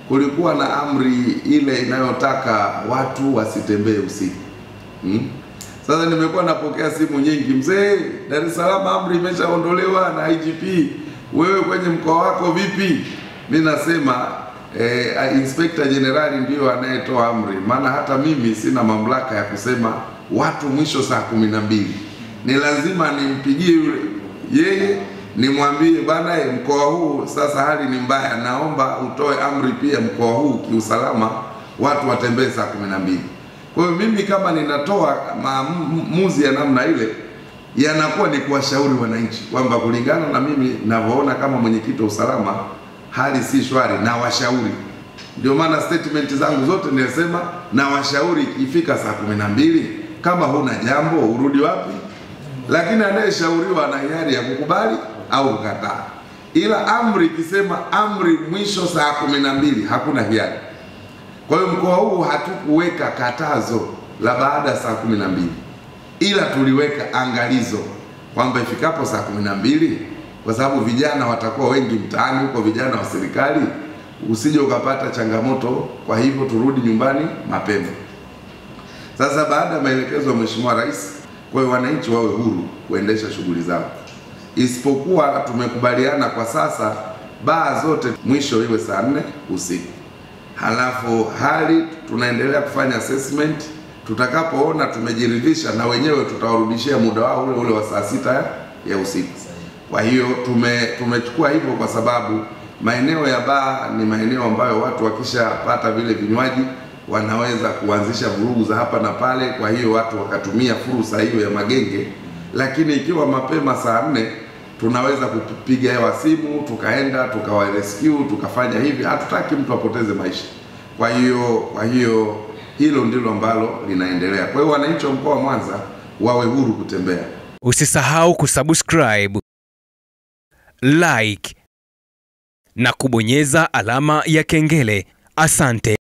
kulikuwa na amri ile inayotaka watu wasitembee usiku. Sasa nimekuwa napokea simu nyingi, mzee, Dar es Salaam amri imeshaondolewa na IGP, wewe kwenye mkoa wako vipi? Mimi nasema Inspector General ndio anayetoa amri, maana hata mimi sina mamlaka ya kusema watu mwisho saa 12. Ni lazima nimpigie yeye nimwambie bana, mkoa huu sasa hali ni mbaya, naomba utoe amri pia mkoa huu kiusalama watu watembee saa 12. Kwa hiyo mimi kama ninatoa maamuzi ya namna ile, yanakuwa ni kuwashauri wananchi kwamba kulingana na mimi ninavyoona kama mwenyekiti wa usalama hali si shwari, na washauri. Ndio maana statement zangu zote nilisema na washauri ikifika saa 12 kama huna jambo urudi wapi, lakini anayeshauriwa ana hiari ya kukubali au kukataa. Ila amri ikisema amri mwisho saa 12 hakuna hiari. Kwa hiyo mkoa huu hatukuweka katazo la baada saa 12, ila tuliweka angalizo kwamba ifikapo saa 12, kwa sababu vijana watakuwa wengi mtaani huko, vijana wa serikali, usije ukapata changamoto, kwa hivyo turudi nyumbani mapema. Sasa baada ya maelekezo ya Mheshimiwa Rais, kwa hiyo wananchi wawe huru kuendesha shughuli zao, isipokuwa tumekubaliana kwa sasa baa zote mwisho iwe saa 4 usiku. Halafu hali tunaendelea kufanya assessment, tutakapoona tumejiridhisha na wenyewe tutawarudishia muda wao ule ule wa saa 6 ya usiku. Kwa hiyo tumechukua hivyo kwa sababu maeneo ya baa ni maeneo ambayo watu wakishapata vile vinywaji wanaweza kuanzisha vurugu za hapa na pale, kwa hiyo watu wakatumia fursa hiyo ya magenge. Lakini ikiwa mapema saa 4 tunaweza kupiga hewa simu, tukaenda tukawa rescue, tukafanya hivi, hatutaki mtu apoteze maisha. Kwa hiyo hilo ndilo ambalo linaendelea. Kwa hiyo wananchi wa mkoa wa Mwanza wawe huru kutembea. Usisahau kusubscribe, like na kubonyeza alama ya kengele. Asante.